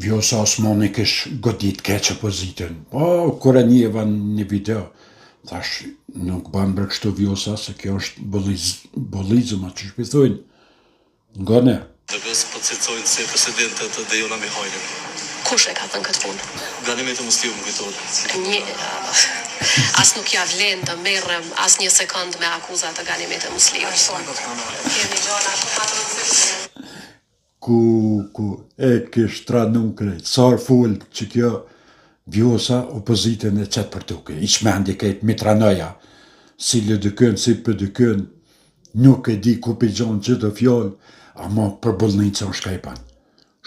Vjosa Osmani kish godit keq opozitën. Po, kur e njeva një video, thash, nuk ban për kështu Vjosa, se kjo është bollizëm, atë që shpithojnë. Ngone. Dhe po cilësojnë se presidentët dhe Jona Mihajlin. Kush e ka thënë këtë punë? Ganimet e Musliu më kujtohet. As nuk ja vlen të merrem as një sekond me akuzat të Ganimet e Musliu. Kemi gjona shumë Ku e kish tranu krejt, sar full që kjo Vjosa opozitën e qëtë për tuke, i shmendi kejt mitranoja, si lë dykën, si për dykën, nuk e di ku për gjonë që të fjallë, ama për bëllënit që në shkajpan,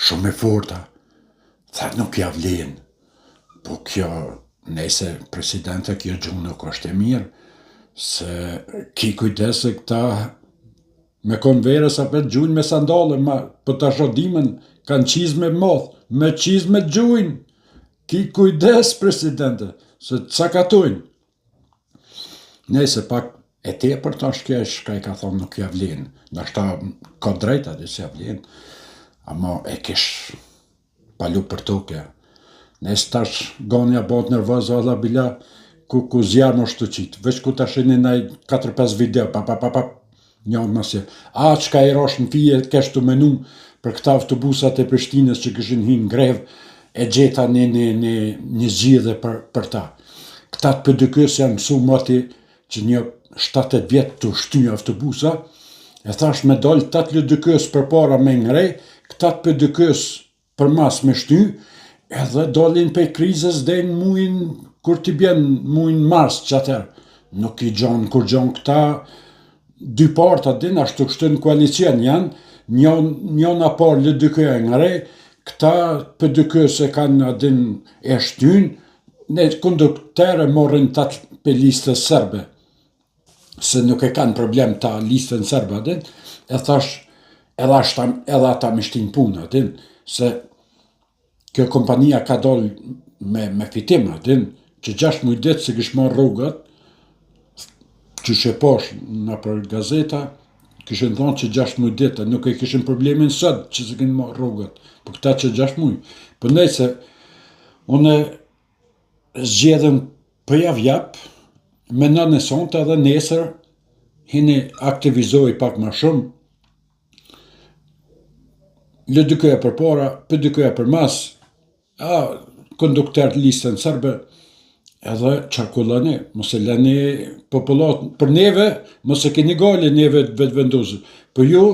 shumë e forta, tha nuk ja vlen, po kjo, nëse presidente kjo gjunë nuk është e mirë, se ki kujdese këta, me konë verës apet gjujnë me sandale, për të shodimen kanë qizme modh, me qizme gjujnë, ki kujdes presidente, se të sakatojnë. Nëse pak e te për të shkesh, ka i ka thonë nuk ja vlen, nështë ka drejta dhe se ja vlen, ama e kish palu për toke. Nëse tash ganja bot nervoz, alla bila, ku zjarë më shtu qitë, veç ku tash një naj 4-5 video, njën mësje, qka i rosh në fije, kesh të menu për këta autobusat e Prishtinës që këshin hinë grev, e gjeta një zgjidhe për ta. Këta të pëdëkës janë mësu mati që një 7-8 vjetë të shtynë autobusa, e thash me dollë 8 lëdëkës për para me ngrej, këta të pëdëkës për mas me shtynë, edhe dollin për krizës dhe në mujnë, kur t'i bjen mujnë mars që atër, nuk i gjonë, kur gjonë këta, dy parta din, ashtu kështu në koalicion janë, njën a par lëdëkë e ngrej, këta pëdëkë se kanë adin e shtynë, ne konduktere morrin ta për listës serbe, se nuk e kanë problem ta listën serbe adin, e thash, edhe ata me shtinë punë adin, se kjo kompania ka dollë me fitim adin, që 6 mujdet se kish marrë rrugat, që shë posh në për gazeta, këshën thonë që 6 muj dita, nuk e këshën problemin sot që se kënë marrë rrugat, për këta që 6 muj. Për nëjse, une zgjedhen për javjap, me në nësonte edhe nesër, hini aktivizoj pak ma shumë, lëdykoja për para, pëdykoja për mas, kondukter listën sërbe, edhe qarkullani, mos e lani popullat, për neve, mos e keni gali neve vetë vendosë. Për ju,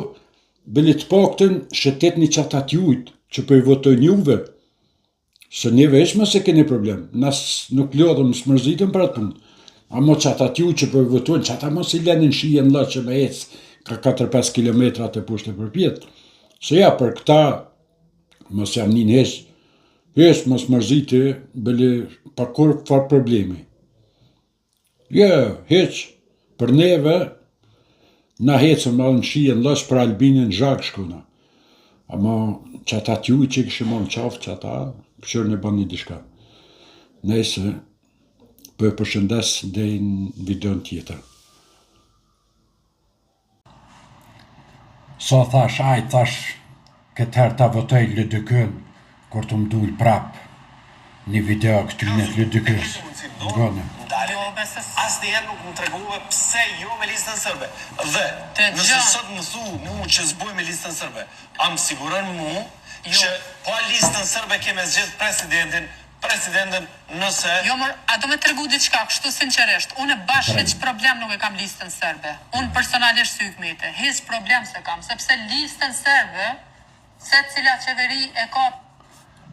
bëli të paktën, shëtetni që ata t'jujt, që për i votojnë juve, se neve ishë mos e keni problem, nas nuk lodhëm, së mërzitëm për atë punë. Amo që ata t'jujt që për i votojnë, që ata mos i lenin shien la që me ecë, ka 4-5 kilometra të pushtë për pjetë. Se ja, për këta, mos jam një heshë, Jesë mos mërziti, bëli pa kur farë problemi. Heq, për neve, na hecëm në shien lësh për Albinin zhak shkuna. Ama që ata t'juj që këshë mon qafë që ata, këshër në ban një dishka. Nëjse, për përshëndes dhe në videon tjetër. So thash, këtë her ta votoj lëdëkën, kur të mdull prap një video këtyne të lëdykës. Ngone. Asë njerë nuk më tregove pse jo me listën sërbe. Dhe, nëse sot më thu mu që zbuj me listën sërbe, am siguron mu që pa listën sërbe keme zgjedh presidentën nëse... Jo, mor, a do me tregu diçka, kështu sinqeresht, unë bashkë heç problem nuk e kam listën sërbe. Unë personalisht sy këmite, heç problem se kam, sepse listën sërbe, se cila qeveri e ka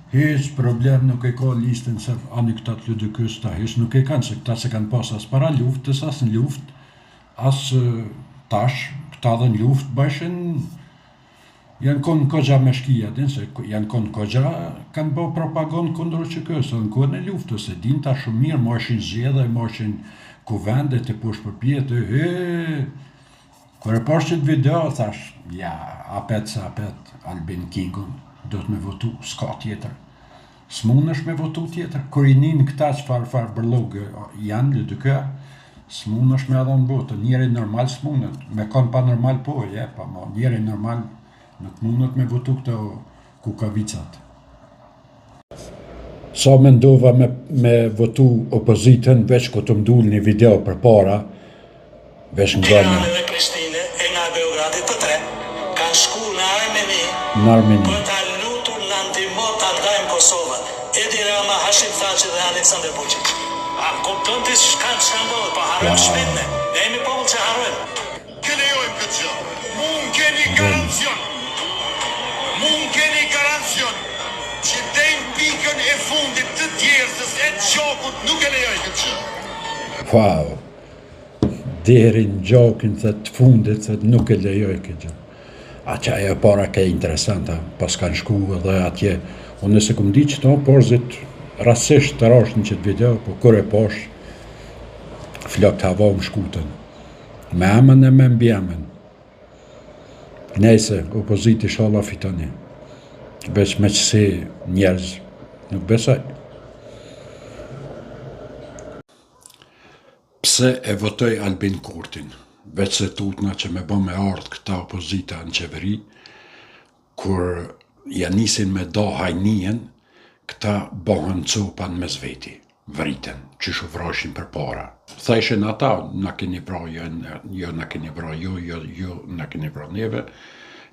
Heç problem nuk e ka listën se ani këta të lëdëkës ta heç nuk e kanë, se këta se kanë pas as para luftës, as në luft, as tash, këta dhe në luft bëshin, janë konë kogja me shkia, din se janë konë kogja, kanë bo propagandë kundër që kësë, në kone luftës, se din ta shumë mirë, moshin zjedhe, moshin kuvendet të push për pjetë, kër e posh qëtë video, thash, ja, apet se apet, Albin Kingun, do të me votu, s'ka tjetër. S'mun është me votu tjetër. Kër i njën këta që farë bërlogë janë lëdëkë, s'mun është me adhonë botë. Njeri normal s'munët. Me kanë pa normal po, pa njeri normal nuk munët me votu këto kukavicat. Sa mendova me votu opozitën, veç ku të mdull një video për para, veç nga një. Tirana dhe Prishtinë e nga Beogradi të tre kanë shku në Armeni Në Armeni. për ta lutur në ndihmon ta ndajmë Kosovën. Edi Rama, Hashim Thaçi dhe Aleksandar Vučić. A kupton ti çka ndodh, po harrojmë shpejt ne. Ne jemi popull që harrojmë. Lejojmë këtë gjë. Mund keni garancion. Mund keni garancion që deri në pikën e fundit të djersës e gjakut nuk e lejoj këtë gjë. Wow. Deri në gjakin të fundit nuk e lejoj këtë gjë. A që ajo para ke interesanta, pas kanë shku edhe atje. Unë nëse këm di që to, porzit rasisht të rash në qëtë video, po kër e posh, flok të hava më shkutën. Me amën e me mbi amën. Nejse, opoziti shala fitoni. Veç me qësi njerëz, nuk besoj. Pse e votoj Albin Kurtin? Veç se tutna që me bë me ardhë këta opozita në qeveri, kur ja nisin me do hajnien, këta bëhen copan me zveti, vriten, që shuvroshin për para. Thajshen ata, na keni pra, jo na keni pra, jo na keni pra neve,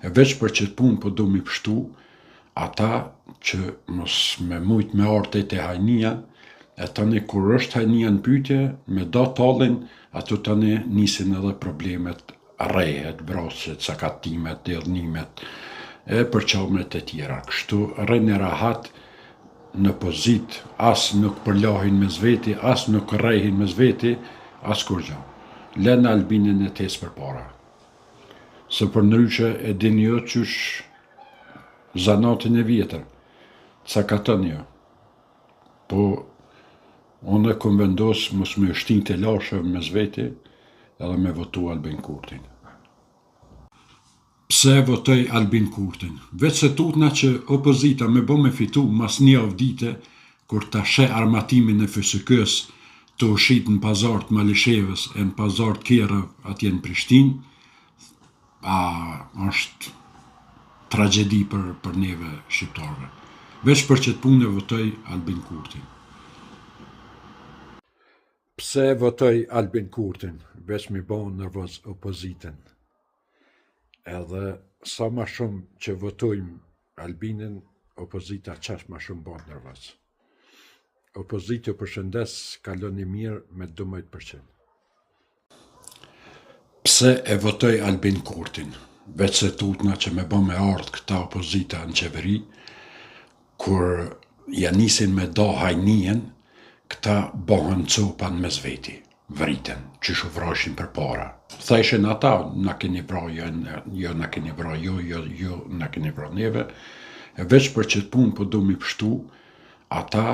e veç për që të punë po du mi pështu, ata që mos me mujt me artet e hajnia, e tani kur është hajnia në pytje, me do talin, ato tani nisin edhe problemet rejet, braset, sakatimet, delnimet, e përqalmet e tjera. Kështu rejnë e rahat në pozit, as nuk përlahin me zveti, as nuk rejhin me zveti, as kur gjo. Len Albinin e tes për para. Se për nëryshe e din jo qysh zanatin e vjetër, sakatën jo. Po, unë e kom vendos mos me shtin të lashe me zveti, edhe me votu Albin Kurtin. Pse votoj Albin Kurtin? Veç se tutna që opozita me bo me fitu mas një avdite, kur ta she armatimin e FSK-s të ushit në pazart Malishevës e në pazart Kjerëv atje në Prishtinë, është tragedi për neve shqiptarve. Veç për që të punë votoj Albin Kurtin. Pse votoj Albin Kurtin? Veç mi bo nervoz opozitën. Edhe sa ma shumë që votojmë Albinin, opozita qash ma shumë bon nervoz. Opozita përshëndes kaloni mirë me 12%. Pse e votoj Albin Kurtin? Veç se tutna që me bo me ardhë këta opozita në qeveri, kur ja nisin me do hajnien, këta bohen copan me zveti, vriten, që shuvroshin për para. Thajshen ata, na keni pra, jo na keni pra, jo na keni pra neve, e veç për që të punë po du mi pështu, ata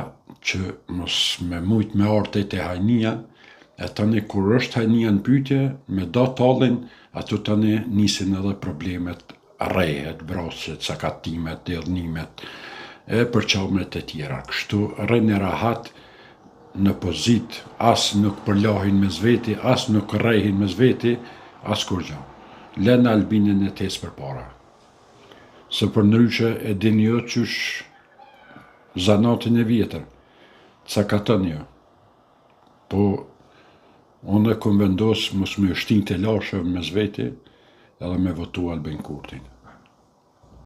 që mos me mujt me artet e hajnia, e tani kur është hajnia në pytje, me do talin, ato tani nisin edhe problemet rejet, braset, sakatimet, delnimet, e përqalmet e tjera. Kështu rejnë e rahat në pozit, as nuk përlahin me zveti, as nuk rejhin me zveti, as kur gjo. Len Albinin e tes për para. Se për nëryshe e din jo qysh zanatin e vjetër, sakatën jo. Po, unë e kom vendos mos me shtin të lashe me zveti, edhe me votu Albin Kurtin.